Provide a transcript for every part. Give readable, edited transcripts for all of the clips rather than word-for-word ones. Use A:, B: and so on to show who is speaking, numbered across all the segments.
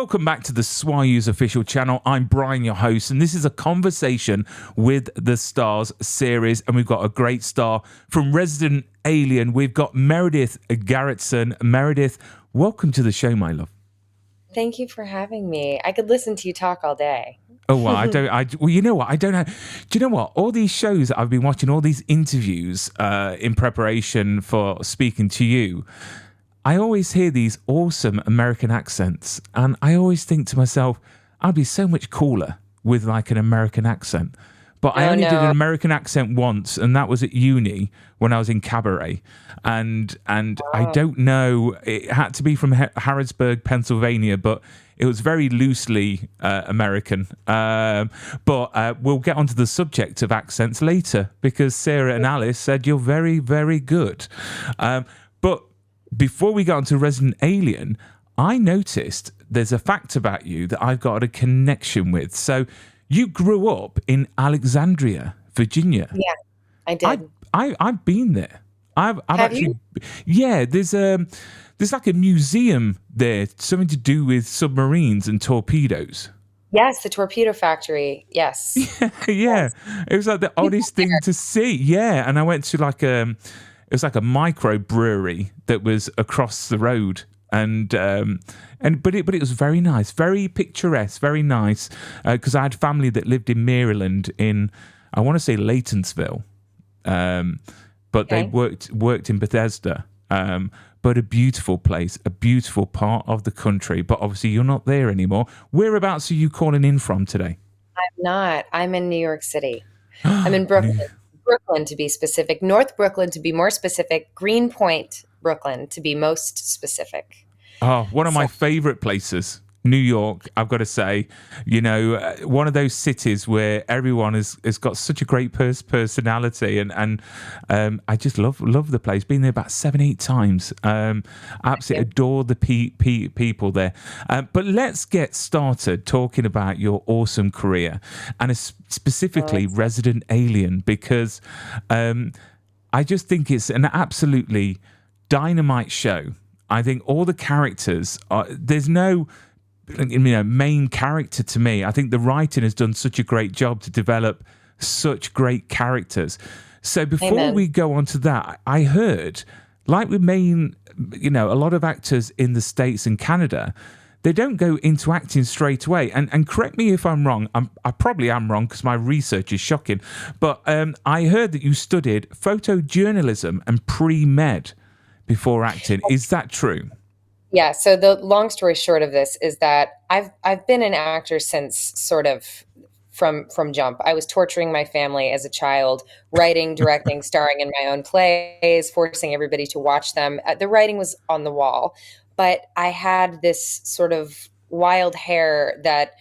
A: Welcome back to the SWAU's official channel. I'm Bryan, your host, and this is a conversation with the stars series. And we've got a great star from Resident Alien. We've got Meredith Garretson. Meredith, welcome to the show, my love.
B: Thank you for having me. I could listen to you talk all day.
A: Oh, well, well, you know what? I don't know. Do you know what? All these shows that I've been watching, all these interviews in preparation for speaking to you, I always hear these awesome American accents, and I always think to myself, I'd be so much cooler with like an American accent. But I only did an American accent once, and that was at uni when I was in cabaret. And I don't know, it had to be from Harrisburg, Pennsylvania, but it was very loosely American. But we'll get onto the subject of accents later, because Sarah and Alice said you're very, very good. But before we got onto Resident Alien, I noticed there's a fact about you that I've got a connection with. So you grew up in Alexandria, Virginia.
B: Yeah, I did.
A: I've been there. I've
B: Have
A: actually,
B: you?
A: yeah. There's like a museum there, something to do with submarines and torpedoes.
B: Yes, the torpedo factory. Yes.
A: Yeah,
B: Yes.
A: it was like the oddest thing to see. Yeah, and I went to like it was like a micro brewery that was across the road, but it was very nice, very picturesque, very nice, because I had family that lived in Maryland in, I want to say Laytonsville, but they worked in Bethesda. But a beautiful place, a beautiful part of the country. But obviously you're not there anymore. Whereabouts are you calling in from today?
B: I'm not. I'm in New York City. I'm in Brooklyn. Brooklyn to be specific. North Brooklyn to be more specific. Greenpoint, Brooklyn to be most specific.
A: Oh, one of my favorite places, New York, I've got to say, you know, one of those cities where everyone has got such a great personality, and I just love the place. Been there about 7-8 times. Absolutely adore the people there. But let's get started talking about your awesome career, and specifically Resident Alien, because I just think it's an absolutely dynamite show. I think all the characters there's no main character to me. I think the writing has done such a great job to develop such great characters. So before we go on to that, I heard, like with a lot of actors in the States and Canada, they don't go into acting straight away. And correct me if I'm wrong. I probably am wrong because my research is shocking. But I heard that you studied photojournalism and pre-med before acting. Is that true?
B: Yeah. So the long story short of this is that I've been an actor since sort of from jump. I was torturing my family as a child, writing, directing, starring in my own plays, forcing everybody to watch them. The writing was on the wall, but I had this sort of wild hair that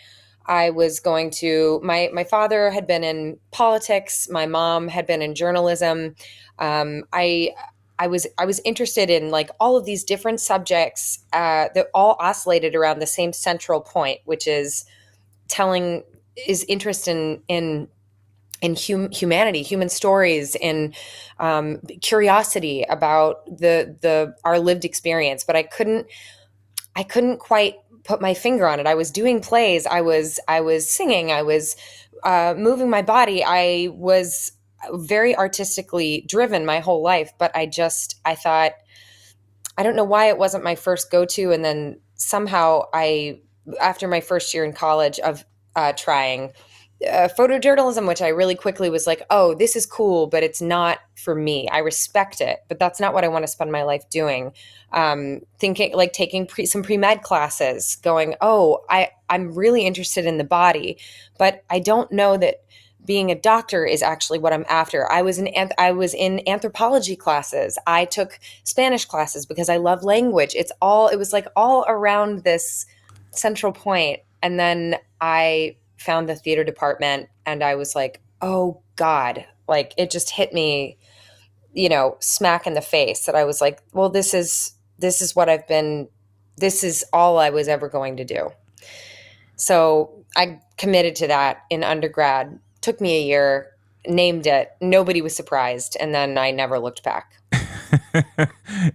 B: I was going to. My father had been in politics. My mom had been in journalism. I was interested in like all of these different subjects that all oscillated around the same central point, which is interest in humanity, human stories, in curiosity about our lived experience. But I couldn't quite put my finger on it. I was doing plays. I was singing. I was moving my body. I was very artistically driven my whole life, but I thought, I don't know why it wasn't my first go-to. And then somehow after my first year in college of trying photojournalism, which I really quickly was like, oh, this is cool, but it's not for me. I respect it, but that's not what I want to spend my life doing. Thinking like taking some pre-med classes, going, oh, I'm really interested in the body, but I don't know that being a doctor is actually what I'm after. I was in anthropology classes. I took Spanish classes because I love language. It was like all around this central point. And then I found the theater department and I was like, oh God, like it just hit me, smack in the face that I was like, well, this is all I was ever going to do. So I committed to that in undergrad. Took me a year, named it. Nobody was surprised. And then I never looked back.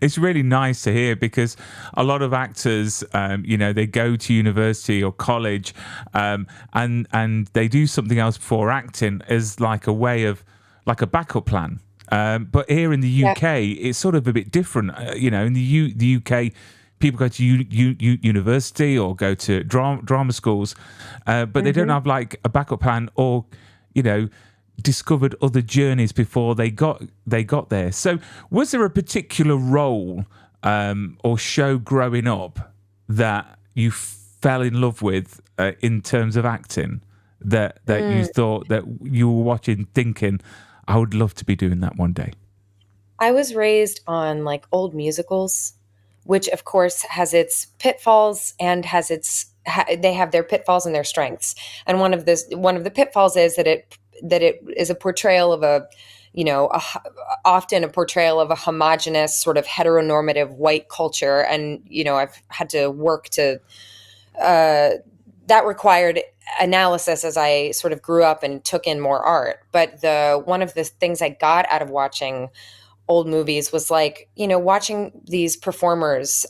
A: It's really nice to hear because a lot of actors, they go to university or college, and they do something else before acting as like a way of like a backup plan. But here in the
B: Yeah.
A: UK, it's sort of a bit different. In the UK, people go to university or go to drama schools, but they don't
B: Hmm.
A: have like a backup plan or, you know, discovered other journeys before they got there. So, was there a particular role or show growing up that you fell in love with in terms of acting that you thought that you were watching, thinking, I would love to be doing that one day?
B: I was raised on like old musicals, which of course has its pitfalls and has they have their pitfalls and their strengths. And one of the pitfalls is that it is a portrayal of often a portrayal of a homogenous sort of heteronormative white culture. And I've had to work to uh, that required analysis as I sort of grew up and took in more art. But the one of the things I got out of watching old movies was like, watching these performers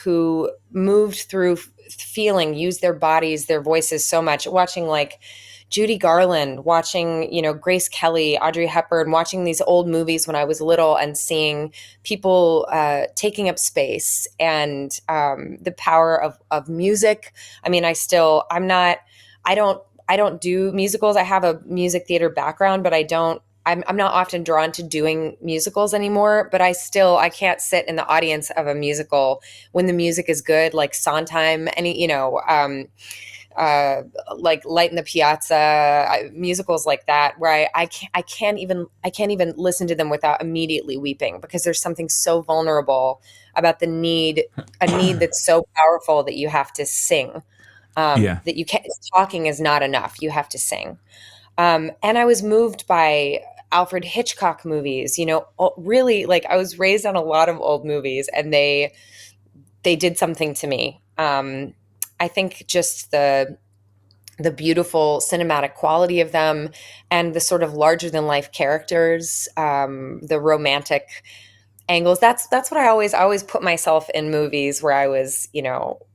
B: who moved through feeling, use their bodies, their voices so much. Watching like Judy Garland, watching, Grace Kelly, Audrey Hepburn, watching these old movies when I was little and seeing people taking up space and the power of music. I mean, I don't do musicals. I have a music theater background, but I'm not often drawn to doing musicals anymore, but I can't sit in the audience of a musical when the music is good, like Sondheim, uh, like Light in the Piazza, musicals like that, where I can't even listen to them without immediately weeping, because there's something so vulnerable about a need that's so powerful that you have to sing,
A: Yeah.
B: that you can't, talking is not enough. You have to sing. And I was moved by Alfred Hitchcock movies, really, like, I was raised on a lot of old movies, and they did something to me. I think just the beautiful cinematic quality of them and the sort of larger than life characters, the romantic angles. That's what I always put myself in movies where I was,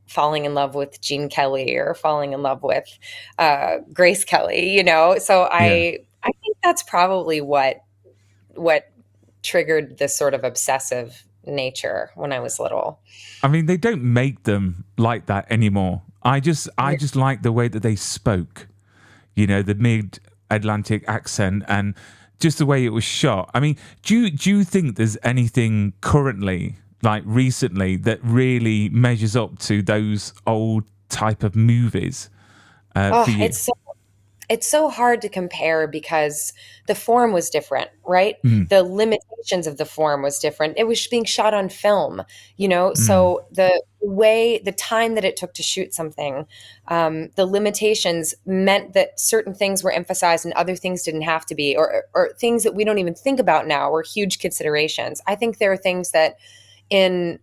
B: falling in love with Gene Kelly or falling in love with Grace Kelly, So
A: Yeah.
B: I think that's probably what triggered this sort of obsessive nature when I was little.
A: I mean, they don't make them like that anymore. I
B: Yeah.
A: just like the way that they spoke. The mid-Atlantic accent and just the way it was shot. I mean, do you think there's anything currently, like recently, that really measures up to those old type of movies
B: Oh,
A: for you?
B: it's so hard to compare because the form was different, right?
A: Mm,
B: The limitations of the form was different. It was being shot on film,
A: mm,
B: so the time that it took to shoot something, the limitations meant that certain things were emphasized and other things didn't have to be, or things that we don't even think about now were huge considerations. I think there are things that in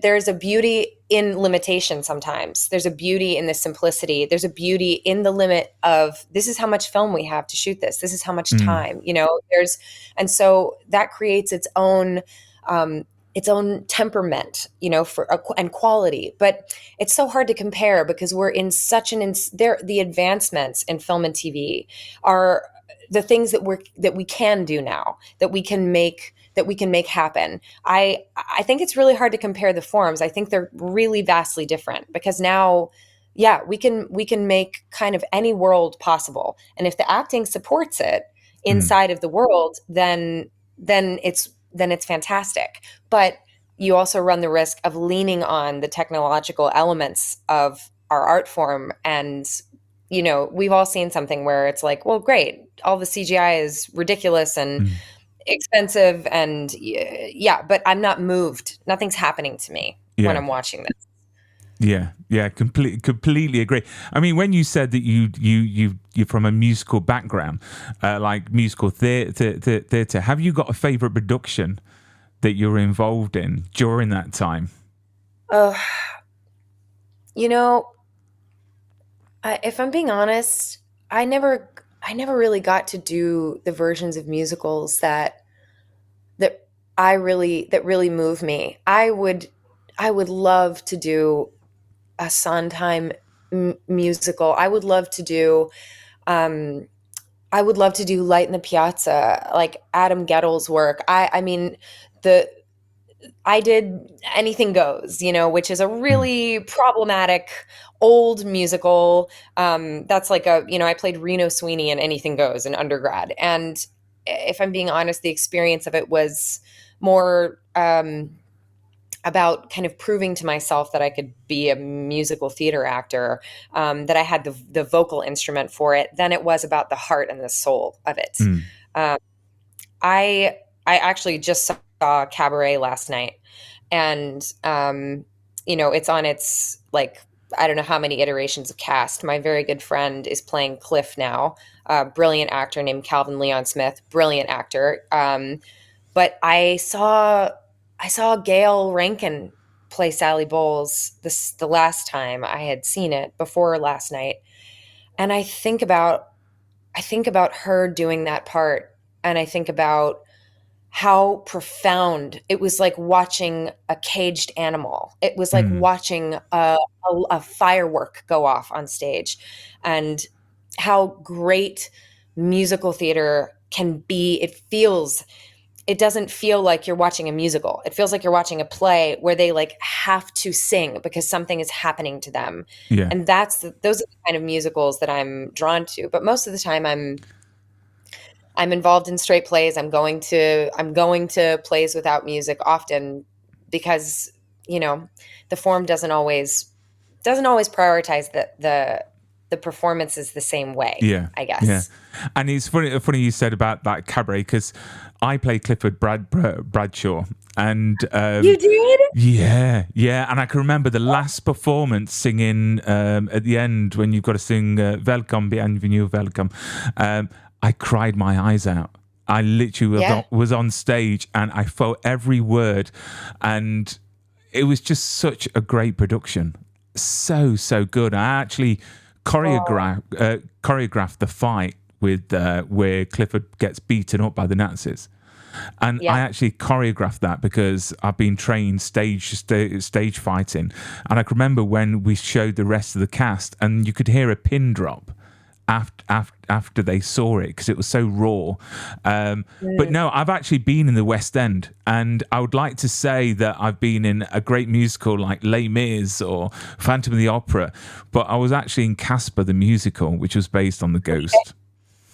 B: there's a beauty in limitation sometimes. There's a beauty in the simplicity. There's a beauty in the limit of, this is how much film we have to shoot this. This is how much
A: mm,
B: time, and so that creates its own temperament, and quality. But it's so hard to compare because we're in such the advancements in film and TV are the things that we can do now, that we can make happen. I think it's really hard to compare the forms. I think they're really vastly different because now, yeah, we can make kind of any world possible, and if the acting supports it
A: mm.
B: inside of the world, then it's fantastic. But you also run the risk of leaning on the technological elements of our art form, and we've all seen something where it's like, well, great, all the CGI is ridiculous and
A: Mm.
B: expensive, and yeah, but I'm not moved. Nothing's happening to me when
A: Yeah.
B: I'm watching this.
A: Yeah, yeah, completely agree. I mean, when you said that you're from a musical background, like musical theatre, have you got a favorite production that you're involved in during that time?
B: uh, you know if I'm being honest, I never really got to do the versions of musicals that that really move me. I would love to do a Sondheim musical. Um, I would love to do Light in the Piazza, like Adam Guettel's work. I mean, the I did Anything Goes, which is a
A: Mm.
B: really problematic old musical. That's like I played Reno Sweeney in Anything Goes in undergrad. And if I'm being honest, the experience of it was more about kind of proving to myself that I could be a musical theater actor, that I had the vocal instrument for it, than it was about the heart and the soul of it.
A: Mm.
B: Um, I I actually just saw Cabaret last night, and it's on its, like, I don't know how many iterations of cast. My very good friend is playing Cliff now, a brilliant actor named Calvin Leon Smith, brilliant actor. But I saw Gail Rankin play Sally Bowles the last time I had seen it, before last night, and I think about her doing that part, and I think about how profound it was, like watching a caged animal. It was like
A: Mm.
B: watching a firework go off on stage, and how great musical theater can be. It doesn't feel like you're watching a musical. It feels like you're watching a play where they like have to sing because something is happening to them.
A: Yeah.
B: And those are the kind of musicals that I'm drawn to. But most of the time I'm involved in straight plays. I'm going to plays without music often, because, the form doesn't always prioritize the performances the same way,
A: Yeah,
B: I
A: yeah,
B: guess.
A: and it's funny you said about that Cabaret, because I play Clifford Bradshaw, and
B: You did?
A: yeah, yeah, and I can remember the last performance singing at the end when you've got to sing "Welcome, bienvenue, welcome." I cried my eyes out. I literally
B: Yeah.
A: was on stage and I felt every word, and it was just such a great production. So good. I actually
B: Oh,
A: choreographed the fight with where Clifford gets beaten up by the Nazis, and I
B: yeah.
A: actually choreographed that because I've been trained stage fighting, and I can remember when we showed the rest of the cast, and you could hear a pin drop after they saw it because it was so raw. But
B: Mm.
A: no, I've actually been in the West End, and I would like to say that I've been in a great musical like Les Mis or Phantom of the Opera, but I was actually in Casper the musical, which was based on the Ghost.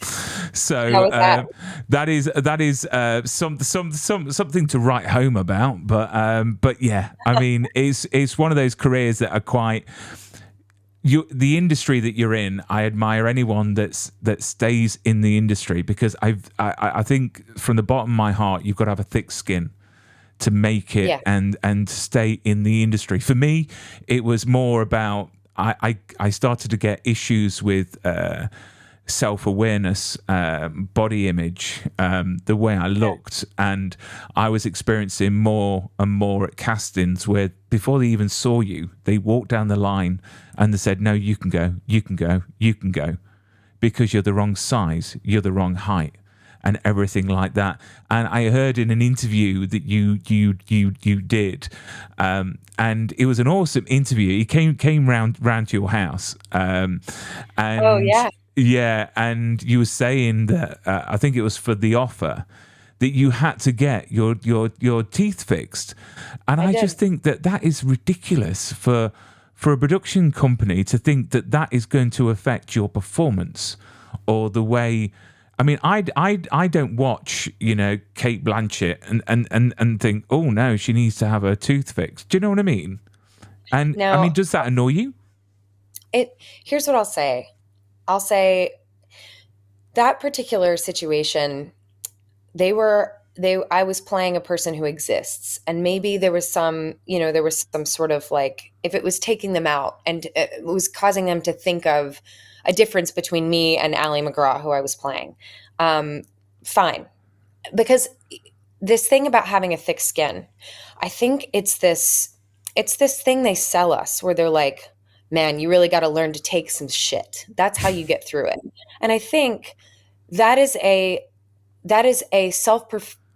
B: How
A: So
B: was that?
A: that is something to write home about. But yeah, I mean, it's one of those careers that are quite the industry that you're in. I admire anyone that stays in the industry, because I think from the bottom of my heart, you've got to have a thick skin to make it
B: Yeah.
A: and stay in the industry. For me, it was more about I started to get issues with self-awareness, body image, the way I looked, and I was experiencing more and more at castings where before they even saw you, they walked down the line and they said, no, you can go, you can go, you can go, because you're the wrong size, you're the wrong height, and everything like that. And I heard in an interview that you did, and it was an awesome interview. He came round to your house,
B: Oh,
A: and
B: yeah.
A: yeah, and you were saying that I think it was for the offer that you had to get your teeth fixed, and
B: I
A: I
B: did.
A: just think that is ridiculous for a production company to think that is going to affect your performance or the way. I mean, I don't watch, Kate Blanchett and think, oh no, she needs to have her tooth fixed. Do you know what I mean? And I mean,
B: Now,
A: does that annoy you?
B: it here's what I'll say. I'll say that particular situation, I was playing a person who exists, and maybe there was some sort of, like, if it was taking them out and it was causing them to think of a difference between me and Ally McGraw, who I was playing. um, Fine, because this thing about having a thick skin, I think it's this thing they sell us, where they're like, man, you really got to learn to take some shit. That's how you get through it. And I think that is a self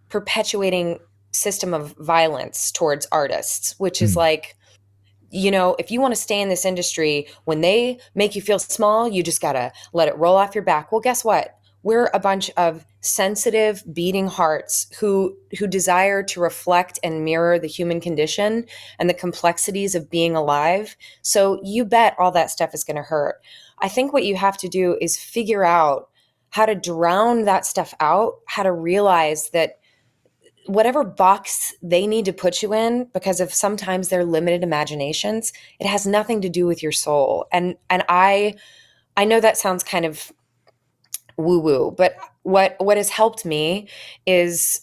B: perpetuating system of violence towards artists, which is
A: Mm.
B: like, if you want to stay in this industry, when they make you feel small, you just got to let it roll off your back. Well, guess what? We're a bunch of sensitive, beating hearts who desire to reflect and mirror the human condition and the complexities of being alive. So you bet all that stuff is going to hurt. I think what you have to do is figure out how to drown that stuff out, how to realize that whatever box they need to put you in because of sometimes their limited imaginations, it has nothing to do with your soul. And I know that sounds kind of woo woo, but what has helped me is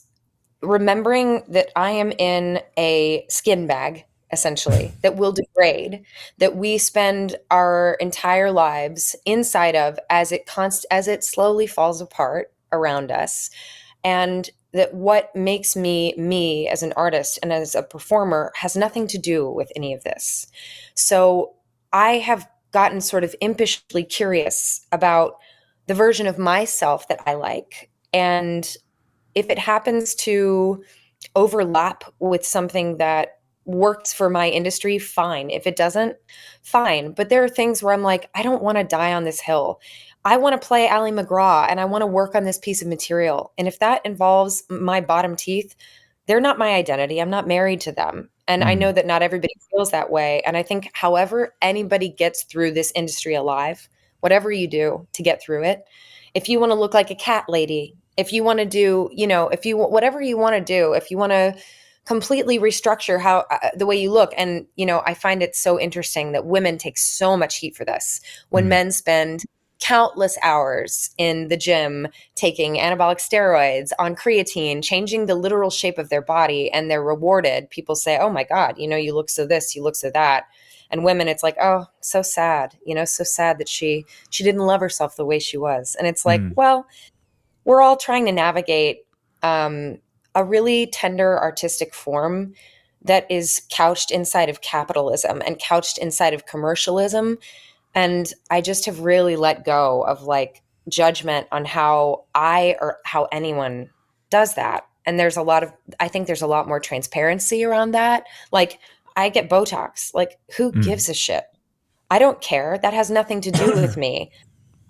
B: remembering that I am in a skin bag, essentially, that will degrade, that we spend our entire lives inside of as it slowly falls apart around us. And that what makes me me as an artist and as a performer has nothing to do with any of this. So I have gotten sort of impishly curious about the version of myself that I like. And if it happens to overlap with something that works for my industry, fine. If it doesn't, fine. But there are things where I'm like, I don't want to die on this hill. I want to play Ally McGraw and I want to work on this piece of material. And if that involves my bottom teeth, they're not my identity. I'm not married to them. And I know
A: Mm.
B: that not everybody feels that way. And I think, however, anybody gets through this industry alive, whatever you do to get through it, if you want to look like a cat lady, if you want to do, if you, whatever you want to do, if you want to completely restructure how the way you look. And, I find it so interesting that women take so much heat for this when
A: Mm.
B: men spend countless hours in the gym taking anabolic steroids on creatine, changing the literal shape of their body, and they're rewarded. People say, oh my God, you look so this, you look so that. And women, it's like, oh, so sad, so sad that she didn't love herself the way she was. And it's like,
A: Mm.
B: well, we're all trying to navigate a really tender artistic form that is couched inside of capitalism and couched inside of commercialism. And I just have really let go of like judgment on how I or how anyone does that. And I think there's a lot more transparency around that. Like, I get Botox. Like, who
A: Mm.
B: gives a shit? I don't care. That has nothing to do with me.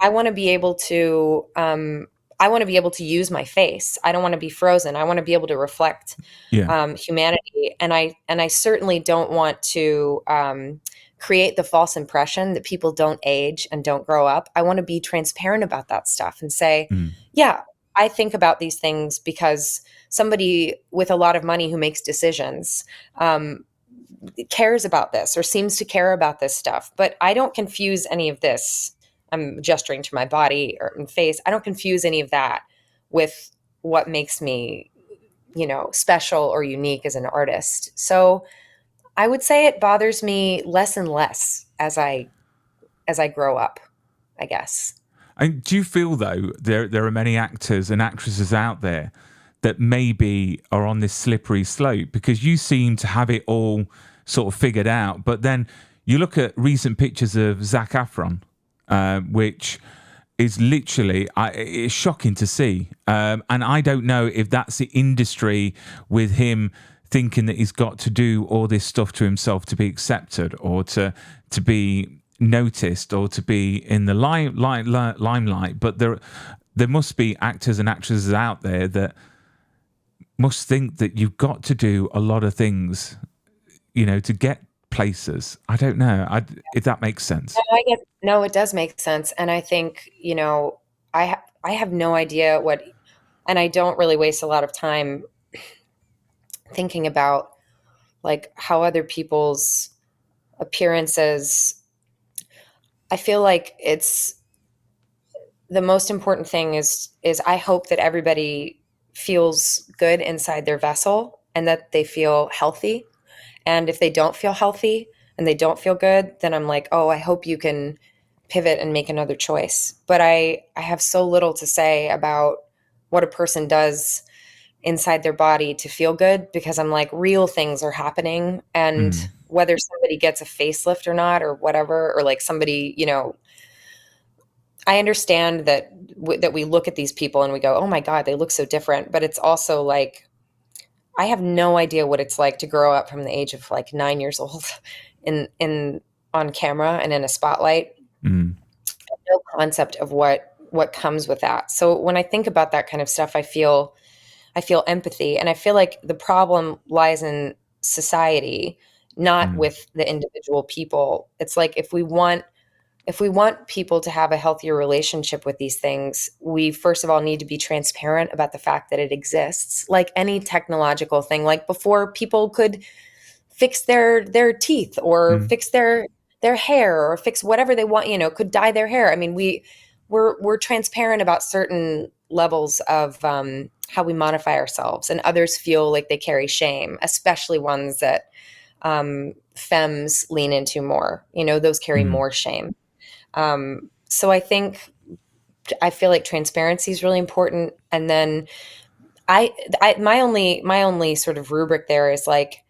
B: I want to be able to use my face. I don't want to be frozen. I want to be able to reflect
A: Yeah.
B: humanity, and I certainly don't want to create the false impression that people don't age and don't grow up. I want to be transparent about that stuff and say,
A: Mm.
B: yeah, I think about these things because somebody with a lot of money who makes decisions cares about this or seems to care about this stuff. But I don't confuse any of this. I'm gesturing to my body or face. I don't confuse any of that with what makes me, special or unique as an artist. So I would say it bothers me less and less as I grow up, I guess.
A: And do you feel though there are many actors and actresses out there that maybe are on this slippery slope because you seem to have it all sort of figured out, but then you look at recent pictures of Zac Efron, which is literally it's shocking to see, and I don't know if that's the industry with him thinking that he's got to do all this stuff to himself to be accepted or to be noticed or to be in the limelight. But there must be actors and actresses out there that must think that you've got to do a lot of things, to get places. I don't know if that makes sense.
B: No, it does make sense. And I think, I have no idea and I don't really waste a lot of time thinking about like how other people's appearances. I feel like it's the most important thing is I hope that everybody feels good inside their vessel and that they feel healthy. And if they don't feel healthy and they don't feel good, then I'm like, oh, I hope you can pivot and make another choice. But I have so little to say about what a person does inside their body to feel good because I'm like, real things are happening. And
A: Mm.
B: whether somebody gets a facelift or not, or whatever, or like somebody, I understand that we look at these people and we go, oh my God, they look so different. But it's also like, I have no idea what it's like to grow up from the age of like 9 years old in on camera and in a spotlight.
A: Mm,
B: No concept of what comes with that. So when I think about that kind of stuff, I feel empathy, and I feel like the problem lies in society, not
A: mm,
B: with the individual people. It's like if we want people to have a healthier relationship with these things, we first of all need to be transparent about the fact that it exists. Like any technological thing, like before people could fix their teeth or
A: mm,
B: fix their hair or fix whatever they want, could dye their hair. I mean, we're transparent about certain levels of how we modify ourselves, and others feel like they carry shame, especially ones that femmes lean into more. Those carry
A: mm.
B: more shame. So I feel like transparency is really important. And then my only sort of rubric there is like,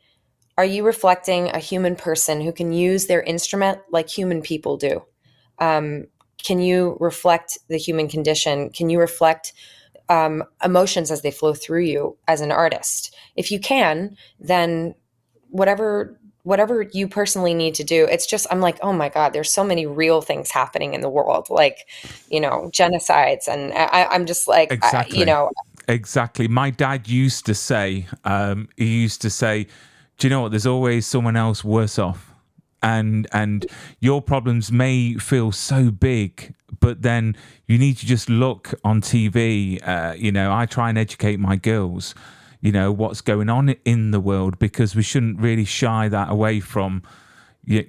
B: are you reflecting a human person who can use their instrument like human people do? Um, can you reflect the human condition? Can you reflect emotions as they flow through you as an artist? If you can, then whatever you personally need to do. It's just, I'm like, oh my God, there's so many real things happening in the world, like, genocides. And I'm just like,
A: Exactly. Exactly. My dad used to say, do you know what? There's always someone else worse off. And your problems may feel so big, but then you need to just look on TV. I try and educate my girls, what's going on in the world, because we shouldn't really shy that away from the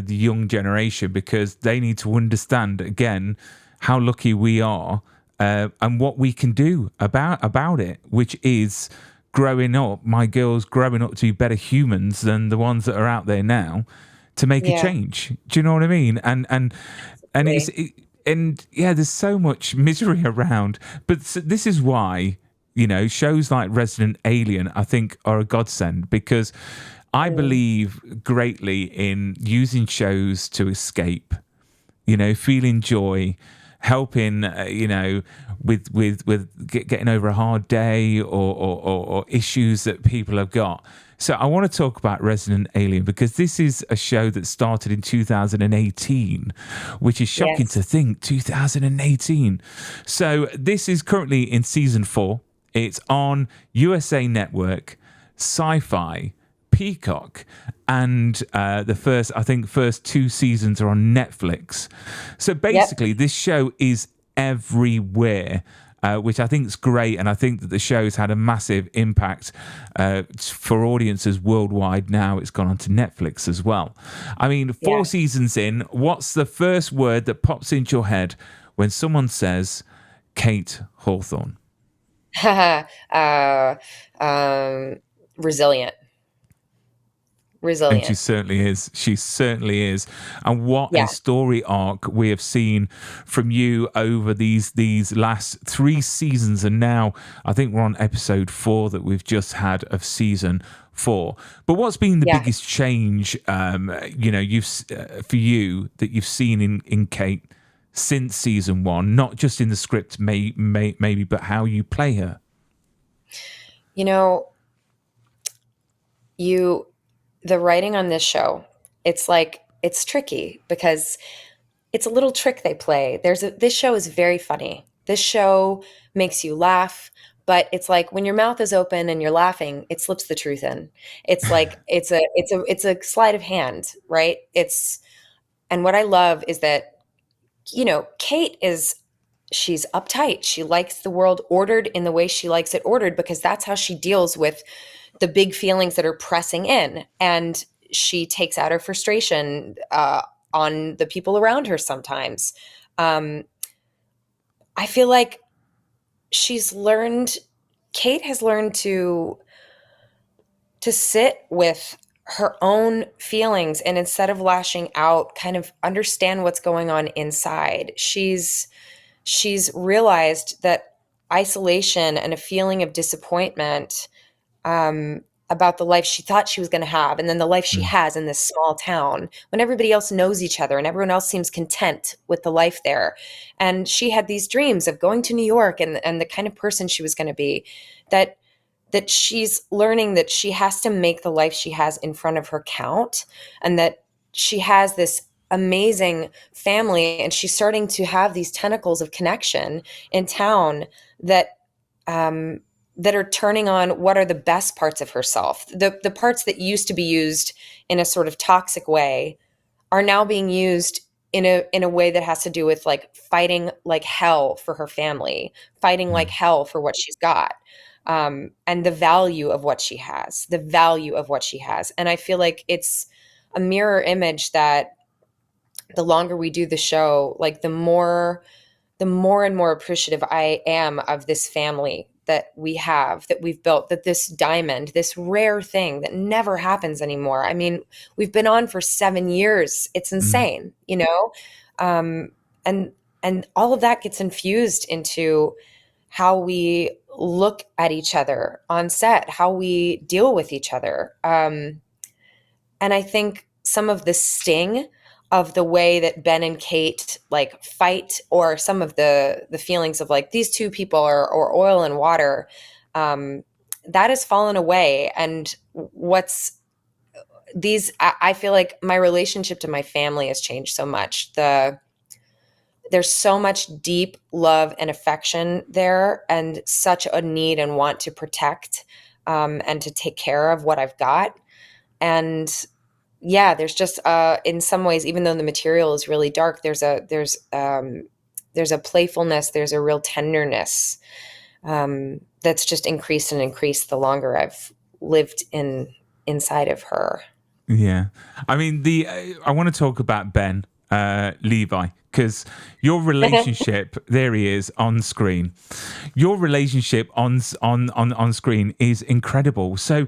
A: young generation, because they need to understand again how lucky we are, and what we can do about it, which is my girls growing up to be better humans than the ones that are out there now, to make a
B: yeah,
A: change. Do you know what I mean? And
B: absolutely.
A: and yeah, there's so much misery around, but this is why shows like Resident Alien, I think, are a godsend, because I
B: Mm.
A: believe greatly in using shows to escape, feeling joy, helping, with getting over a hard day, or issues that people have got. So I want to talk about Resident Alien, because this is a show that started in 2018, which is shocking to
B: Yes.
A: think, 2018. So this is currently in season 4. It's on USA Network, Sci-Fi, Peacock, and the first 2 seasons are on Netflix. So
B: Yep.
A: basically, this show is everywhere, which I think is great, and I think that the show's had a massive impact for audiences worldwide. Now it's gone on to Netflix as well. I mean,
B: Yeah.
A: 4 seasons in, what's the first word that pops into your head when someone says Kate Hawthorne?
B: uh, um, resilient.
A: And she
B: Resilient.
A: certainly is. She certainly is. And what a
B: Yeah.
A: story arc we have seen from you over these last 3 seasons. And now I think we're on episode 4 that we've just had of season 4. But what's been the
B: Yeah.
A: biggest change, for you, that you've seen in Kate since season 1? Not just in the script, maybe, but how you play her.
B: You know, you the writing on this show, it's tricky because it's a little trick they play. This show is very funny. This show makes you laugh, but it's like when your mouth is open and you're laughing, it slips the truth in. It's like it's a sleight of hand, right? And what I love is that, Kate she's uptight. She likes the world ordered in the way she likes it ordered, because that's how she deals with the big feelings that are pressing in. And she takes out her frustration on the people around her sometimes. Um, I feel like she's learned, Kate has learned to sit with her own feelings, and instead of lashing out, kind of understand what's going on inside. She's realized that isolation and a feeling of disappointment um, about the life she thought she was going to have, and then the life she
A: Mm.
B: has in this small town when everybody else knows each other and everyone else seems content with the life there. And she had these dreams of going to New York and the kind of person she was going to be, that that she's learning that she has to make the life she has in front of her count, and that she has this amazing family, and she's starting to have these tentacles of connection in town that that are turning on what are the best parts of herself. The parts that used to be used in a sort of toxic way are now being used in a way that has to do with like fighting like hell for her family, fighting like hell for what she's got, and the value of what she has, the value of what she has. And I feel like it's a mirror image that the longer we do the show, like the more and more appreciative I am of this family that we have, that we've built, that this diamond, this rare thing that never happens anymore. I mean, we've been on for 7 years. It's
A: Mm.
B: insane, you know? Um, and and all of that gets infused into how we look at each other on set, how we deal with each other. And I think some of the sting of the way that Ben and Kate like fight, or some of the feelings of like these two people are or oil and water, um, that has fallen away. And what's I feel like my relationship to my family has changed so much. There's so much deep love and affection there, and such a need and want to protect, and to take care of what I've got. And yeah, there's just in some ways, even though the material is really dark, there's a playfulness, there's a real tenderness, that's just increased and increased the longer I've lived inside of her.
A: Yeah, I mean I want to talk about Ben Levi, because your relationship, there he is on screen. Your relationship on screen is incredible. So,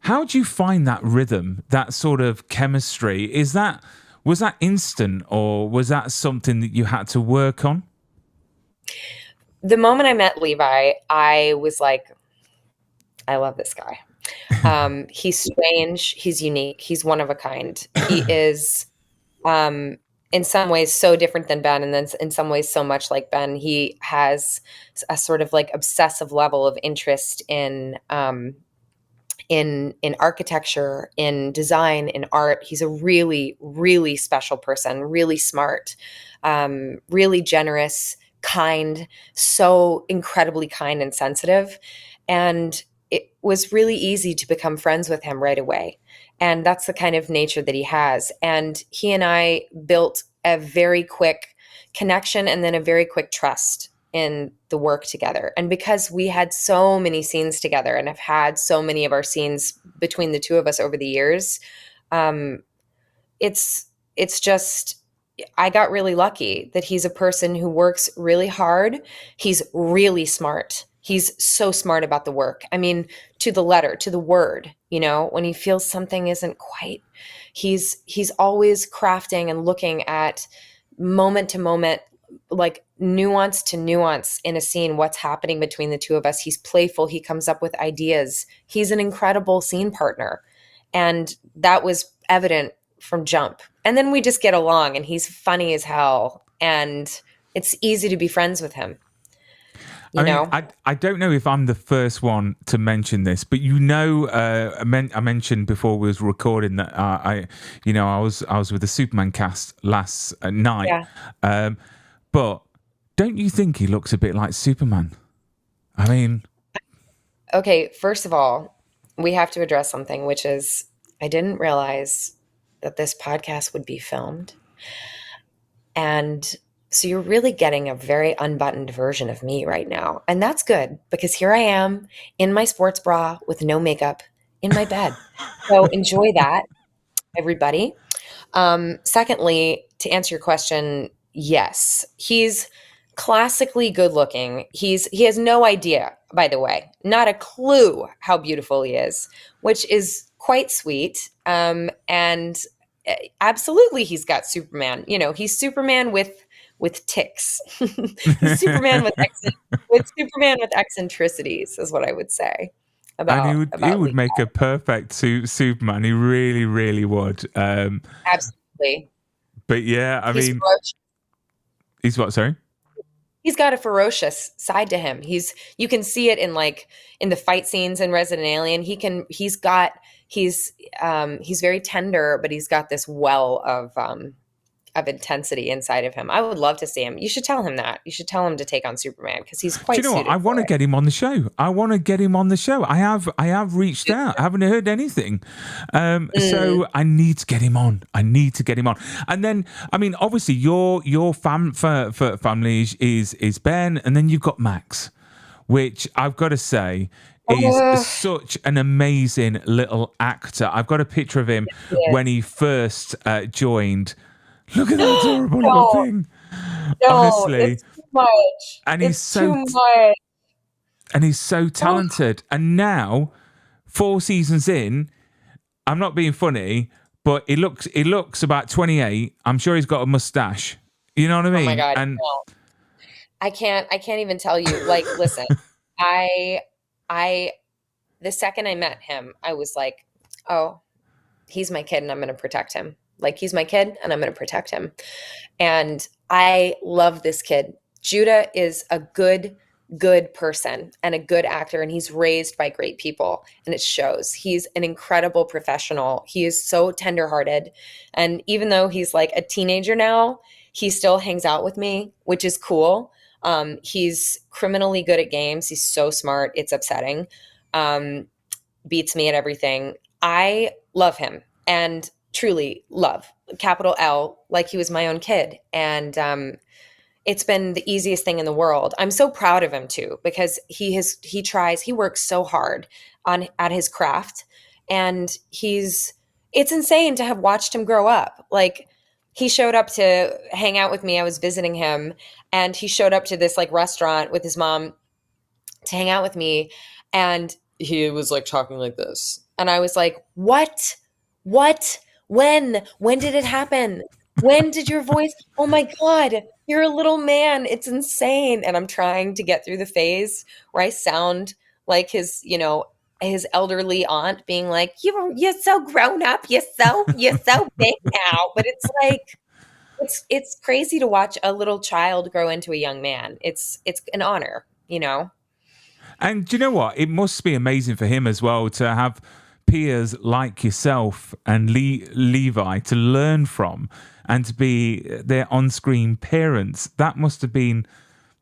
A: how do you find that rhythm, that sort of chemistry? Was that instant, or was that something that you had to work on?
B: The moment I met Levi, I was like, I love this guy. He's strange, he's unique, he's one of a kind. He is, in some ways so different than Ben, and then in some ways so much like Ben. He has a sort of like obsessive level of interest in architecture, in design, in art. He's a really, really special person, really smart, really generous, kind, so incredibly kind and sensitive. And it was really easy to become friends with him right away. And that's the kind of nature that he has. And he and I built a very quick connection, and then a very quick trust in the work together. And because we had so many scenes together and have had so many of our scenes between the two of us over the years, um, it's just, I got really lucky that he's a person who works really hard. He's really smart. He's so smart about the work. I mean, to the letter, to the word, you know, when he feels something isn't quite, he's always crafting and looking at moment to moment, like nuance to nuance in a scene, what's happening between the two of us. He's playful. He comes up with ideas. He's an incredible scene partner. And that was evident from jump. And then we just get along, and he's funny as hell. And it's easy to be friends with him,
A: I
B: you
A: mean,
B: know?
A: I don't know if I'm the first one to mention this, but you know, I mentioned before we was recording that I was with the Superman cast last night,
B: Yeah.
A: but don't you think he looks a bit like Superman? I mean,
B: Okay, first of all, we have to address something, which is I didn't realize that this podcast would be filmed. And so you're really getting a very unbuttoned version of me right now. And that's good, because here I am in my sports bra with no makeup in my bed. So enjoy that, everybody. Secondly, to answer your question, yes, he's classically good looking. He has no idea, by the way, not a clue how beautiful he is, which is quite sweet. And absolutely, he's got Superman. You know, he's Superman with ticks. He's Superman with Superman with eccentricities, is what I would say
A: and he
B: about
A: would
B: Lee.
A: make a perfect Superman. He really, really would.
B: Absolutely,
A: But yeah, I
B: he's
A: mean,
B: ferocious.
A: he's what? Sorry.
B: he's got a ferocious side to him. You can see it in like in the fight scenes in Resident Alien. He's very tender, but he's got this well of intensity inside of him. I would love to see him. You should tell him that. You should tell him to take on Superman because he's
A: Do
B: quite
A: you know what? I
B: suited
A: want
B: for
A: to
B: it.
A: get him on the show. I have reached out. I haven't heard anything. So I need to get him on. And then, I mean, obviously your family is Ben, and then you've got Max, which I've got to say is such an amazing little actor. I've got a picture of him when he first joined. Look at that adorable little thing.
B: No,
A: Honestly,
B: it's too much.
A: and
B: It's too much.
A: and he's so talented. And now, 4 seasons in, I'm not being funny, but he looks about 28. I'm sure he's got a mustache. You know what I mean?
B: Oh my God.
A: And
B: No. I can't even tell you. Like, listen, I the second I met him, I was like, oh, he's my kid and I'm going to protect him. Like, he's my kid and I'm going to protect him. And I love this kid. Judah is a good person and a good actor, and he's raised by great people, and it shows. He's an incredible professional. He is so tenderhearted. And even though he's like a teenager now, he still hangs out with me, which is cool. He's criminally good at games. He's so smart. It's upsetting. Beats me at everything. I love him, and truly love, capital L, like he was my own kid. And it's been the easiest thing in the world. I'm so proud of him too, because he works so hard at his craft, and it's insane to have watched him grow up. Like, he showed up to hang out with me. I was visiting him, and he showed up to this like restaurant with his mom to hang out with me, and he was like talking like this. And I was like, what? When did it happen? When did your voice? Oh my God, you're a little man. It's insane. And I'm trying to get through the phase where I sound like his elderly aunt being like, you're so grown up. You're so big now. But it's like, it's crazy to watch a little child grow into a young man. It's an honor, you know?
A: And do you know what? It must be amazing for him as well to have peers like yourself and Levi to learn from and to be their on-screen parents. That must have been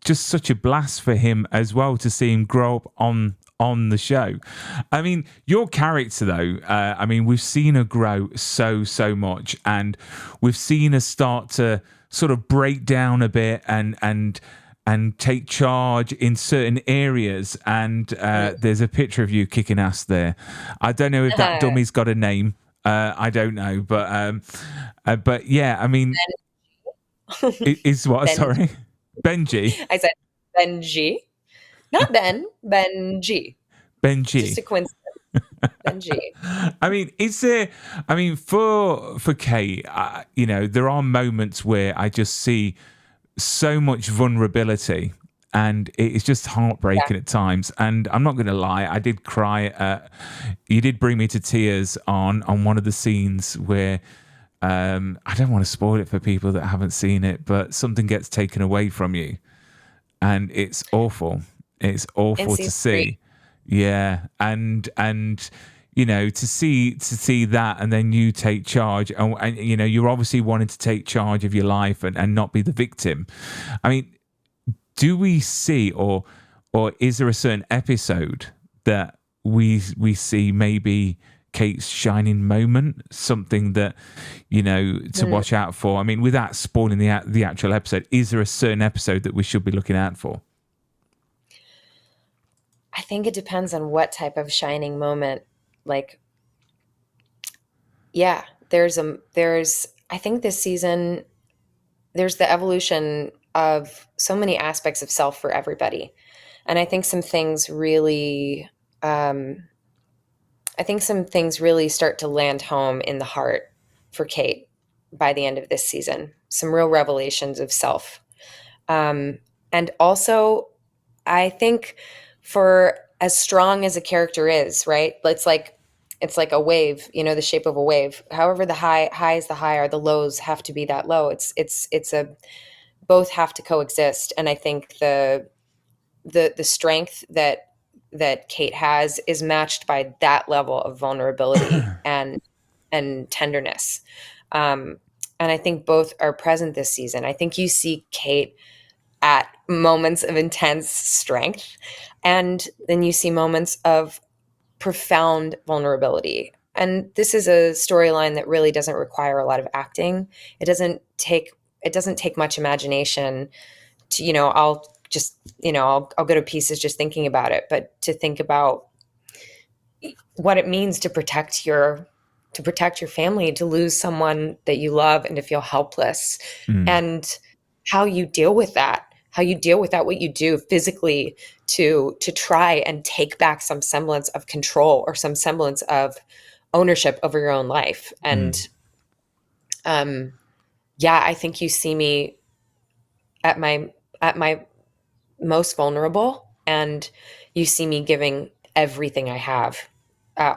A: just such a blast for him as well to see him grow up on the show. I mean, your character though, I mean, we've seen her grow so much, and we've seen her start to sort of break down a bit and take charge in certain areas. And there's a picture of you kicking ass there. I don't know if that dummy's got a name. I don't know, but yeah, I mean, is what?
B: Benji.
A: Sorry, Benji.
B: I said Benji, not Ben. Benji.
A: Benji.
B: Just a coincidence. Benji.
A: I mean, is there? I mean, for Kate, you know, there are moments where I just see so much vulnerability, and it's just heartbreaking at times. And I'm not going to lie, I did cry. You did bring me to tears on one of the scenes where I don't want to spoil it for people that haven't seen it, but something gets taken away from you, and it's awful. It's awful to see. Yeah, and you know, to see that, and then you take charge, and you know, you're obviously wanting to take charge of your life and not be the victim. I mean, do we see, or is there a certain episode that we see maybe Kate's shining moment, something that, you know, to watch out for? I mean, without spoiling the actual episode, is there a certain episode that we should be looking out for?
B: I think it depends on what type of shining moment. Like, yeah, I think this season, there's the evolution of so many aspects of self for everybody. And I think some things really, start to land home in the heart for Kate by the end of this season. Some real revelations of self. And also, I think, for as strong as a character is, right? It's like a wave, you know, the shape of a wave. However, the high is the high, or the lows have to be that low. It's a both have to coexist. And I think the strength that Kate has is matched by that level of vulnerability and tenderness. And I think both are present this season. I think you see Kate at moments of intense strength, and then you see moments of profound vulnerability. And this is a storyline that really doesn't require a lot of acting. It doesn't take much imagination to, I'll go to pieces just thinking about it, but to think about what it means to protect your family, to lose someone that you love, and to feel helpless, and how you deal with that, what you do physically to try and take back some semblance of control or some semblance of ownership over your own life. And I think you see me at my most vulnerable, and you see me giving everything I have,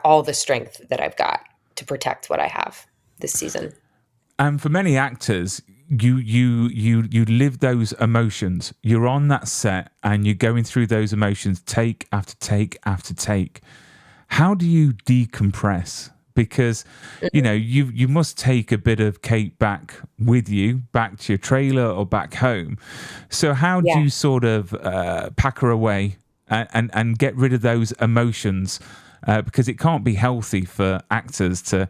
B: all the strength that I've got to protect what I have this season.
A: And for many actors, you live those emotions. You're on that set and you're going through those emotions take after take after take. How do you decompress? Because you must take a bit of Kate back with you, back to your trailer or back home. So how do you sort of pack her away and get rid of those emotions? Because it can't be healthy for actors to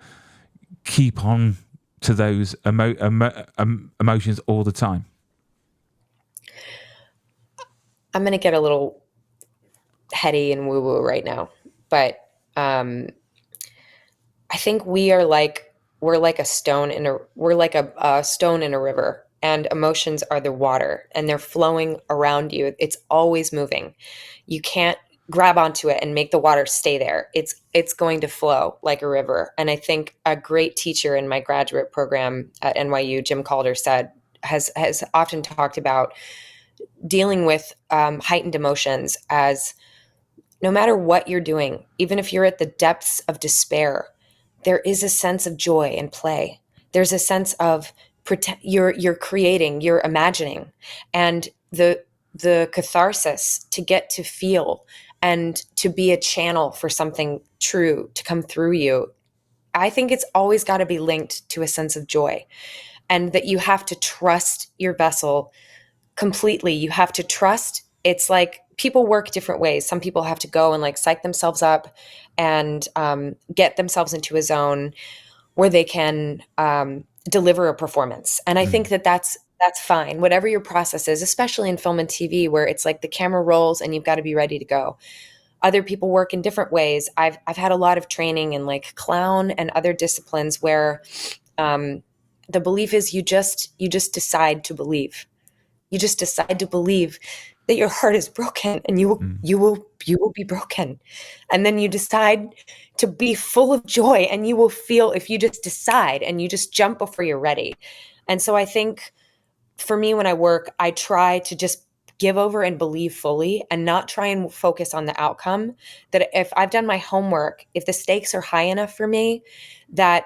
A: keep on to those emotions all the time.
B: I'm going to get a little heady and woo-woo right now, but I think we're like a stone in a stone in a river, and emotions are the water, and they're flowing around you. It's always moving. You can't grab onto it and make the water stay there. It's going to flow like a river. And I think a great teacher in my graduate program at NYU, Jim Calder, has often talked about dealing with heightened emotions as, no matter what you're doing, even if you're at the depths of despair, there is a sense of joy and play. There's a sense of you're creating, you're imagining, and the catharsis to get to feel and to be a channel for something true to come through you. I think it's always got to be linked to a sense of joy, and that you have to trust your vessel completely. You have to trust. It's like people work different ways. Some people have to go and like psych themselves up and get themselves into a zone where they can deliver a performance. And I think that's fine. Whatever your process is, especially in film and TV, where it's like the camera rolls and you've got to be ready to go. Other people work in different ways. I've had a lot of training in like clown and other disciplines where the belief is you just decide to believe. You just decide to believe that your heart is broken, and you will be broken. And then you decide to be full of joy, and you will feel, if you just decide and you just jump before you're ready. And so I think for me, when I work, I try to just give over and believe fully, and not try and focus on the outcome. That if I've done my homework, if the stakes are high enough for me, that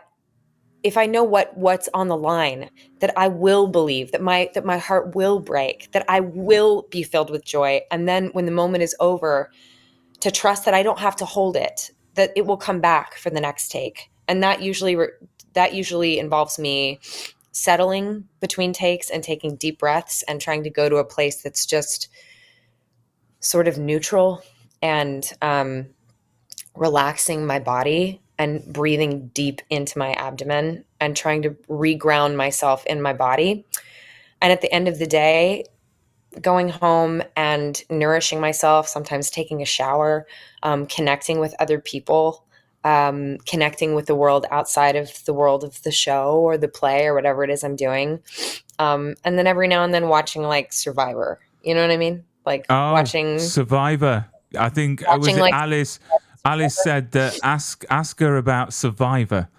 B: if I know what's on the line, that I will believe, that my heart will break, that I will be filled with joy. And then when the moment is over, to trust that I don't have to hold it, that it will come back for the next take. And that usually involves me settling between takes and taking deep breaths and trying to go to a place that's just sort of neutral, and relaxing my body and breathing deep into my abdomen and trying to reground myself in my body. And at the end of the day, going home and nourishing myself, sometimes taking a shower, connecting with other people, connecting with the world outside of the world of the show or the play or whatever it is I'm doing. And then every now and then watching like Survivor. You know what I mean? Like watching
A: Survivor. I think was it
B: like
A: Alice said that ask her about Survivor.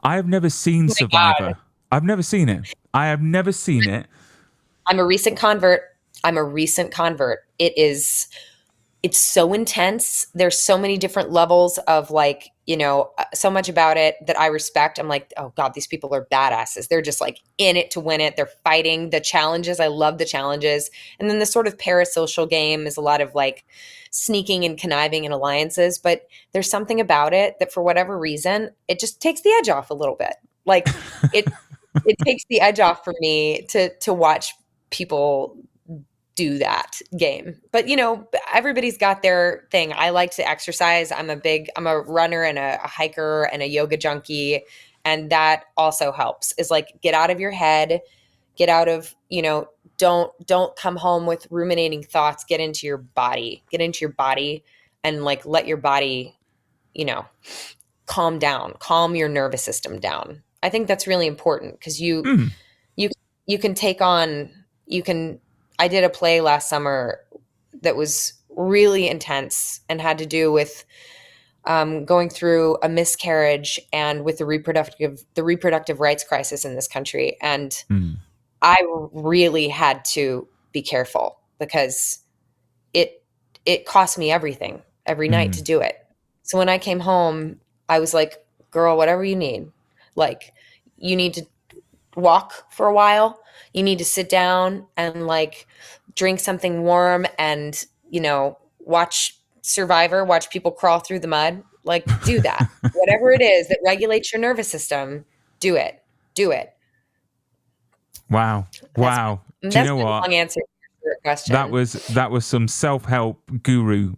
A: I have never seen Survivor.
B: God.
A: I've never seen it. I have never seen it.
B: I'm a recent convert. It is it's so intense. There's so many different levels of like, so much about it that I respect. I'm like, oh God, these people are badasses. They're just like in it to win it. They're fighting the challenges. I love the challenges. And then the sort of parasocial game is a lot of like sneaking and conniving and alliances. But there's something about it that for whatever reason, it just takes the edge off a little bit. Like it takes the edge off for me to watch people do that game. But everybody's got their thing. I like to exercise. I'm a runner and a hiker and a yoga junkie. And that also helps, is like, get out of your head, get out of, don't come home with ruminating thoughts, get into your body, and like, let your body, calm down, calm your nervous system down. I think that's really important because you you can take on you can I did a play last summer that was really intense and had to do with going through a miscarriage and with the reproductive rights crisis in this country. And I really had to be careful because it cost me everything every night to do it. So when I came home, I was like, girl, whatever you need. Like, you need to walk for a while. You need to sit down and like drink something warm and, watch Survivor, watch people crawl through the mud. Like, do that. Whatever it is that regulates your nervous system, do it. Do it.
A: Wow. Wow. Do you know what?
B: Long answer to your question.
A: That was some self-help guru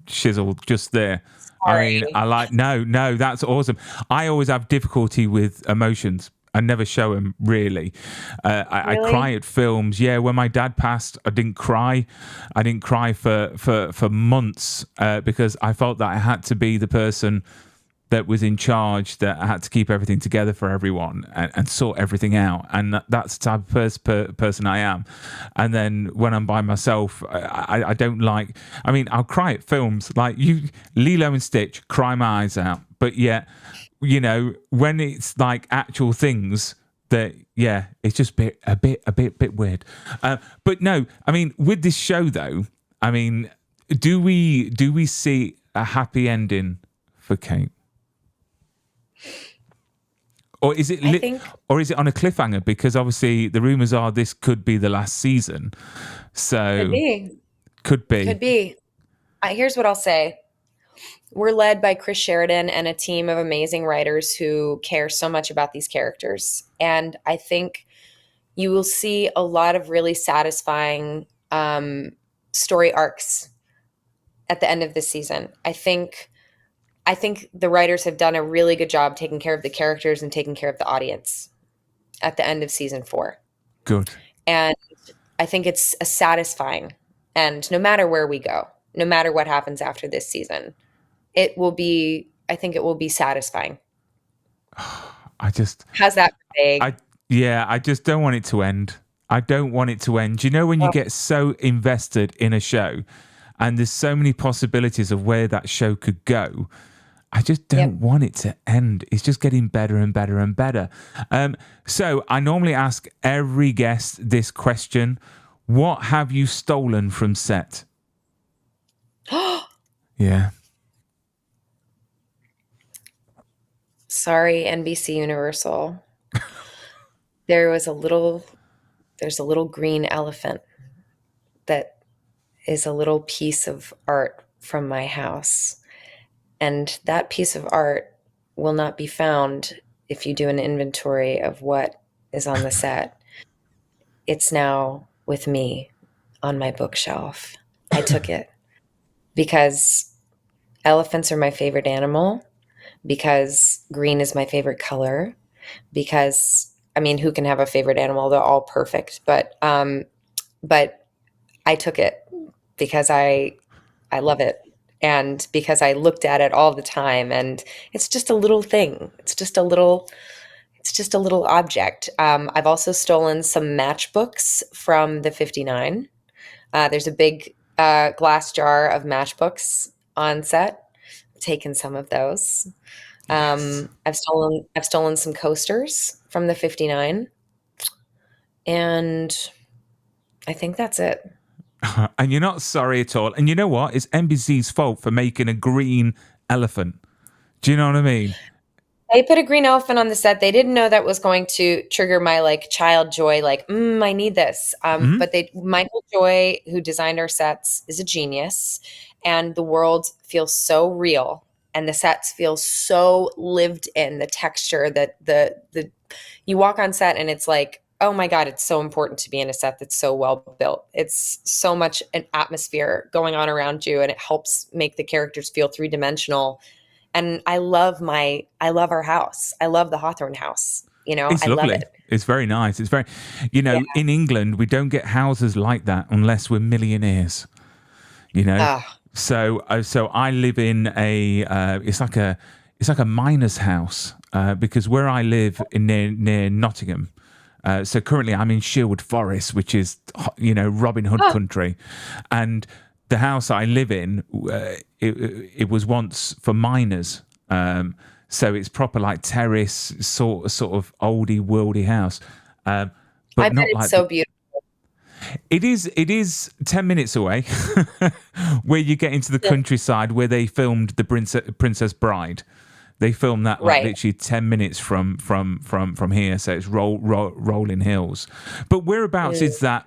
A: shizzle just there.
B: Sorry.
A: I mean, no, that's awesome. I always have difficulty with emotions. I never show them really. I cry at films. Yeah, when my dad passed, I didn't cry. I didn't cry for months because I felt that I had to be the person that was in charge, that I had to keep everything together for everyone and sort everything out. And that's the type of person I am. And then when I'm by myself, I don't like, I mean, I'll cry at films like Lilo and Stitch, cry my eyes out. But yet, when it's like actual things that, yeah, it's just a bit weird. But no, I mean, with this show though, I mean, do we see a happy ending for Kate? Or is it or is it on a cliffhanger? Because obviously the rumors are this could be the last season. So could be.
B: Here's what I'll say. We're led by Chris Sheridan and a team of amazing writers who care so much about these characters. And I think you will see a lot of really satisfying story arcs at the end of this season. I think the writers have done a really good job taking care of the characters and taking care of the audience at the end of season 4.
A: Good.
B: And I think it's a satisfying. And no matter where we go, no matter what happens after this season, I think it will be satisfying. How's that vague?
A: I just don't want it to end. I don't want it to end. You know, when you get so invested in a show and there's so many possibilities of where that show could go, I just don't want it to end. It's just getting better and better and better. So I normally ask every guest this question. What have you stolen from set? Yeah.
B: Sorry, NBC Universal. There's a little green elephant that is a little piece of art from my house. And that piece of art will not be found if you do an inventory of what is on the set. It's now with me on my bookshelf. I took it because elephants are my favorite animal, because green is my favorite color, because, I mean, who can have a favorite animal? They're all perfect. But I took it because I love it. And because I looked at it all the time, and it's just a little thing. It's just a little object. I've also stolen some matchbooks from the 59. There's a big glass jar of matchbooks on set. Taken some of those.
A: Yes.
B: I've stolen some coasters from the 59. And I think that's it.
A: And you're not sorry at all. And you know what? It's NBC's fault for making a green elephant. Do you know what I mean?
B: They put a green elephant on the set. They didn't know that was going to trigger my like child joy, like, I need this. But Michael Joy, who designed our sets, is a genius, and the world feels so real, and the sets feel so lived in. The texture, that the you walk on set, and it's like, oh my God, it's so important to be in a set that's so well built. It's so much an atmosphere going on around you, and it helps make the characters feel three-dimensional. And I love our house. I love the Hawthorne house.
A: It's
B: I love
A: lovely.
B: it.
A: It's very nice. It's very,
B: Yeah.
A: in England, we don't get houses like that unless we're millionaires,
B: Ah,
A: So I live in it's like a miner's house, because where I live near Nottingham. So currently I'm in Sherwood Forest, which is, Robin Hood country. And the house I live in, it was once for miners. So it's proper like terrace, sort of oldie worldy house. But
B: I bet
A: not
B: it's
A: like
B: so beautiful.
A: it is 10 minutes away, where you get into the countryside where they filmed the Princess Bride. They filmed that like
B: Right.
A: literally 10 minutes from here, so it's rolling hills. But whereabouts is that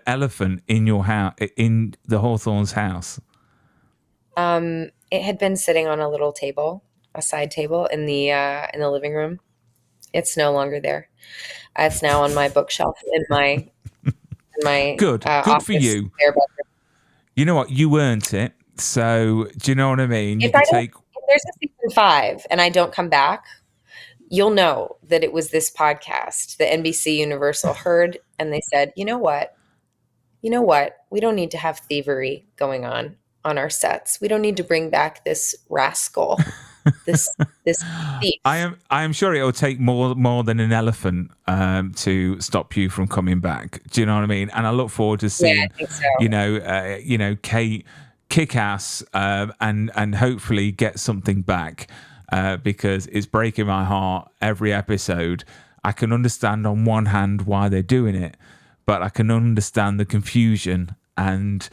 A: elephant in your house, in the Hawthorne's house?
B: It had been sitting on a little table, a side table in the living room. It's no longer there. It's now on my bookshelf in my
A: Good for
B: office.
A: you.
B: Spare bedroom.
A: You know what? You earned it. So do you know what I mean? You
B: If
A: can take.
B: if there's a season 5 and I don't come back, you'll know that it was this podcast that NBC Universal heard, and they said, you know what? We don't need to have thievery going on our sets. We don't need to bring back this rascal, this thief.
A: I am sure it will take more than an elephant to stop you from coming back. Do you know what I mean? And I look forward to
B: Yeah,
A: seeing,
B: I think so.
A: Kate kick ass, and hopefully get something back, because it's breaking my heart every episode. I can understand on one hand why they're doing it, but I can understand the confusion and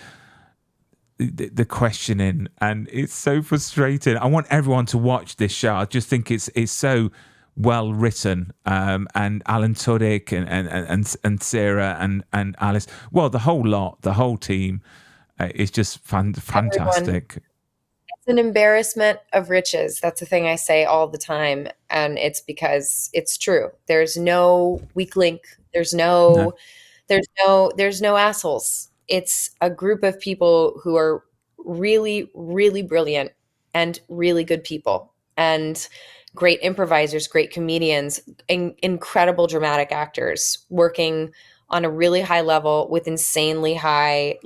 A: the questioning, and it's so frustrating. I want everyone to watch this show. I just think it's so well written, and Alan Tudyk and Sarah and Alice. Well, the whole lot, the whole team, is just fantastic.
B: It's an embarrassment of riches. That's the thing I say all the time, and it's because it's true. There's no weak link. There's
A: No.
B: no assholes. It's a group of people who are really, really brilliant and really good people, and great improvisers, great comedians, incredible dramatic actors working on a really high level with insanely high,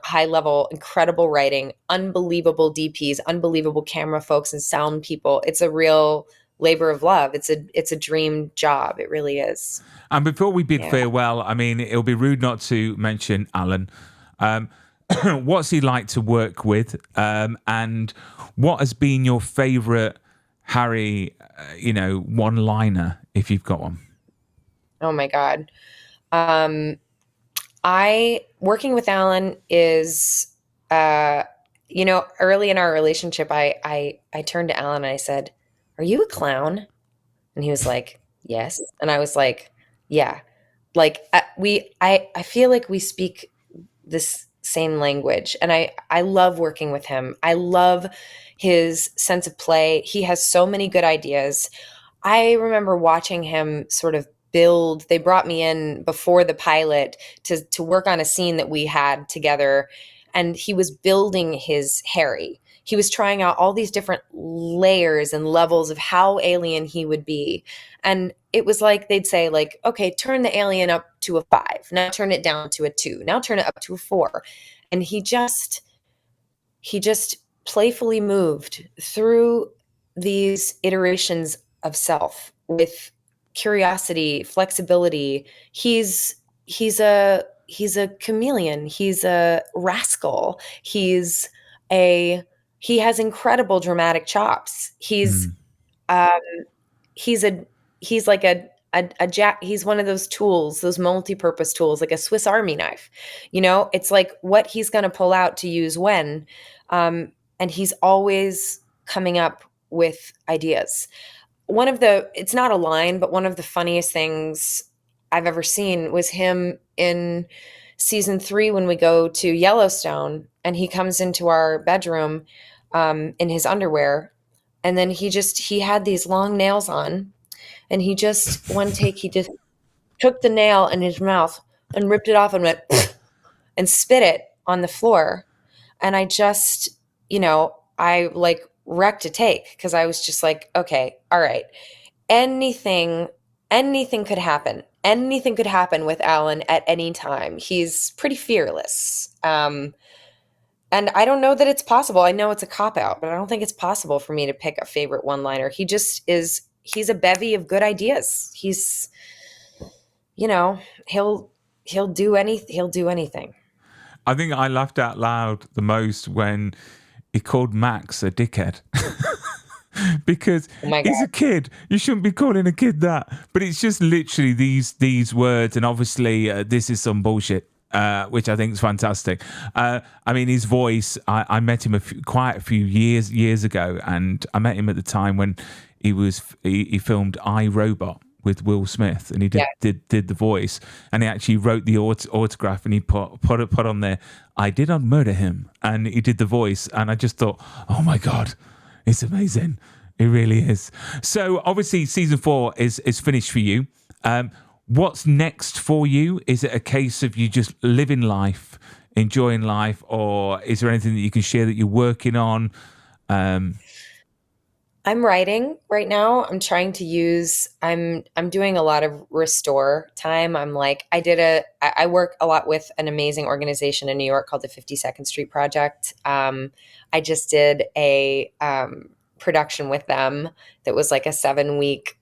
B: high level, incredible writing, unbelievable DPs, unbelievable camera folks and sound people. It's a real labor of love. It's a dream job. It really is.
A: And before we bid
B: Yeah.
A: farewell, I mean, it'll be rude not to mention Alan. What's he like to work with? And what has been your favourite Harry, one-liner, if you've got one?
B: Oh my God. I working with Alan is, early in our relationship, I turned to Alan and I said, "Are you a clown?" And he was like, "Yes." And I was like, "Yeah." Like I feel like we speak this same language, and I love working with him. I love his sense of play. He has so many good ideas. I remember watching him sort of build. They brought me in before the pilot to work on a scene that we had together, and he was building his Harry. He was trying out all these different layers and levels of how alien he would be. And it was like they'd say, like, okay, turn the alien up to a 5. Now turn it down to a 2. Now turn it up to a 4. And he just playfully moved through these iterations of self with curiosity, flexibility. He's a chameleon. He's a rascal. He has incredible dramatic chops. Um he's like he's one of those tools, those multi-purpose tools, like a Swiss Army knife. It's like what he's going to pull out to use when. And he's always coming up with ideas. It's not a line, but one of the funniest things I've ever seen was him in season 3 when we go to Yellowstone and he comes into our bedroom in his underwear. And then he had these long nails on and he just took the nail in his mouth and ripped it off and went and spit it on the floor. And I like wrecked a take because I was just like, okay, all right. Anything, anything could happen. Anything could happen with Alan at any time. He's pretty fearless. And I don't know that it's possible. I know it's a cop out, but I don't think it's possible for me to pick a favorite one-liner. He's a bevy of good ideas. He'll do anything.
A: I think I laughed out loud the most when he called Max a dickhead. Because
B: Oh my
A: he's
B: God.
A: a kid. You shouldn't be calling a kid that. But it's just literally these words. And obviously, this is some bullshit, which I think is fantastic. I mean, his voice, I met him quite a few years ago. And I met him at the time when he filmed I, Robot with Will Smith, and he did the voice, and he actually wrote the autograph, and he put on there, "I did not murder him," and he did the voice, and I just thought, oh my God, it's amazing, it really is. So obviously, season 4 is finished for you. What's next for you? Is it a case of you just living life, enjoying life, or is there anything that you can share that you're working on?
B: I'm writing right now. I'm doing a lot of restore time. I work a lot with an amazing organization in New York called the 52nd Street Project. I just did a production with them that was like a 7-week,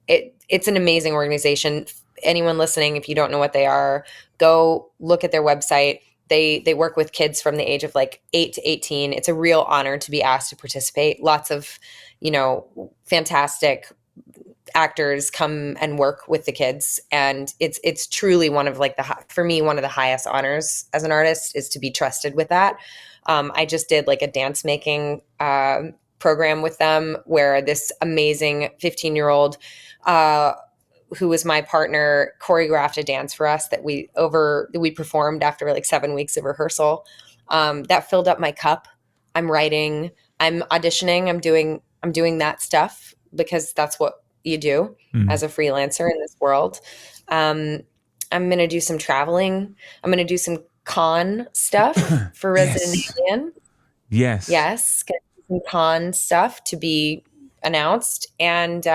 B: it's an amazing organization. Anyone listening, if you don't know what they are, go look at their website. They work with kids from the age of like 8 to 18. It's a real honor to be asked to participate. Lots of, fantastic actors come and work with the kids, and it's truly one of like for me, one of the highest honors as an artist is to be trusted with that. I just did like a dance making program with them where this amazing 15-year-old who was my partner choreographed a dance for us that we performed after like 7 weeks of rehearsal. That filled up my cup. I'm writing, I'm auditioning, I'm doing that stuff because that's what you do as a freelancer in this world. I'm going to do some traveling. I'm going to do some con stuff for Resident Alien. Yes. Gonna do some con stuff to be announced. And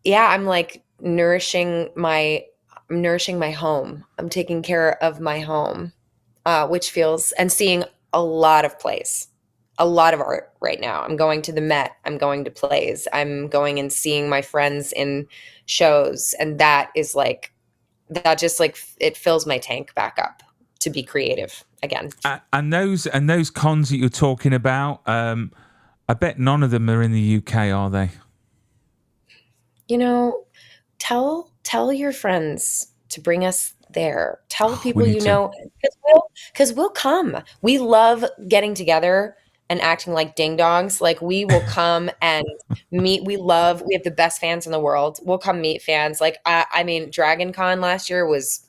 B: yeah, I'm like nourishing my home. I'm taking care of my home, which feels, and seeing a lot of plays, a lot of art right now. I'm going to the Met. I'm going to plays. I'm going and seeing my friends in shows. And that just like, it fills my tank back up to be creative again.
A: And those cons that you're talking about, I bet none of them are in the UK, are they?
B: Tell your friends to bring us there. Tell people because we'll come. We love getting together and acting like ding dongs. Like we will come and meet. We have the best fans in the world. We'll come meet fans. Like I mean, Dragon Con last year was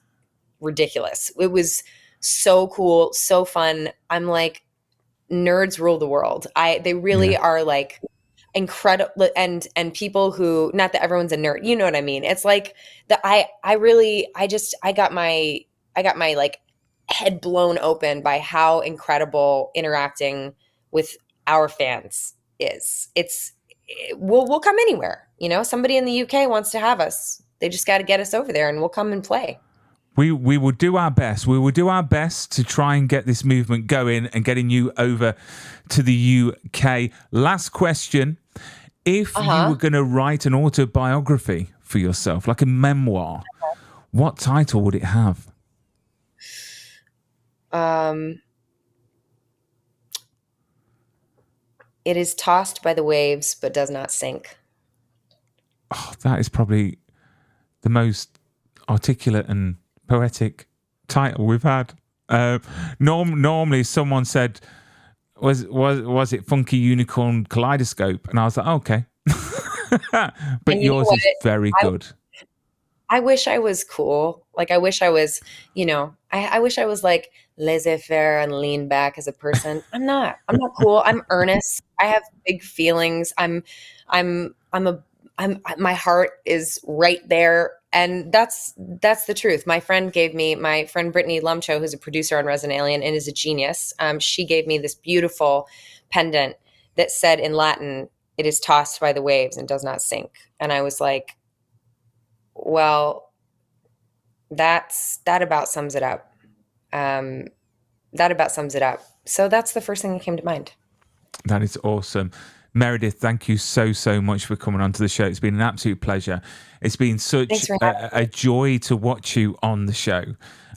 B: ridiculous. It was so cool, so fun. I'm like, nerds rule the world. They really are like incredible, and people who, not that everyone's a nerd, you know what I mean? It's like I got my like head blown open by how incredible interacting with our fans is. We'll come anywhere. Somebody in the UK wants to have us. They just got to get us over there and we'll come and play.
A: We will do our best. We will do our best to try and get this movement going and getting you over to the UK. Last question. If you were going to write an autobiography for yourself, like a memoir, what title would it have?
B: It is tossed by the waves, but does not sink.
A: that is probably the most articulate and poetic title we've had. Normally someone said, was it Funky Unicorn Kaleidoscope? And I was like, okay. But yours is very good.
B: I wish I was cool. Like, I wish I was, I wish I was like laissez-faire and lean back as a person. I'm not cool. I'm earnest. I have big feelings. My heart is right there. And that's the truth. My friend Brittany Lumcho, who's a producer on Resident Alien and is a genius. She gave me this beautiful pendant that said in Latin, "It is tossed by the waves and does not sink." And I was like, well, that about sums it up. That about sums it up. So that's the first thing that came to mind.
A: That is awesome. Meredith, thank you so much for coming onto the show. It's been an absolute pleasure. It's been such a joy to watch you on the show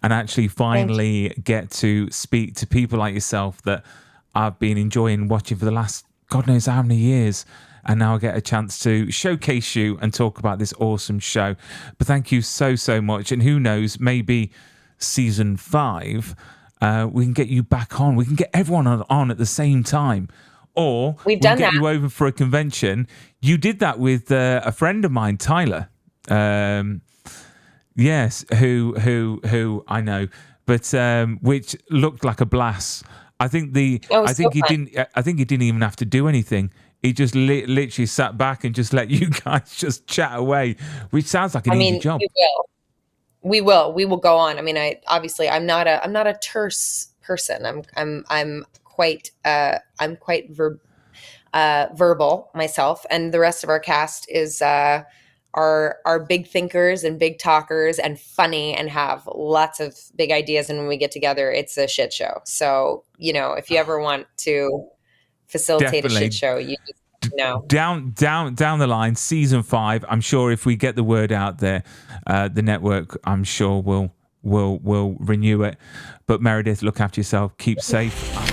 A: and actually finally get to speak to people like yourself that I've been enjoying watching for the last God knows how many years. And now I get a chance to showcase you and talk about this awesome show. But thank you so much. And who knows, maybe season 5, we can get you back on. We can get everyone on at the same time. Or we can get you over for a convention. You did that with a friend of mine, Tyler. Yes, who I know, but which looked like a blast. I think he didn't even have to do anything. He just literally sat back and just let you guys just chat away, which sounds like an easy job.
B: We will go on. I mean, I'm not a terse person. I'm quite verbal myself, and the rest of our cast is are big thinkers and big talkers and funny and have lots of big ideas. And when we get together, it's a shit show. So, if you ever want to facilitate a shit show, you just know.
A: Down the line, season 5. I'm sure if we get the word out there, the network, I'm sure will renew it. But Meredith, look after yourself. Keep safe.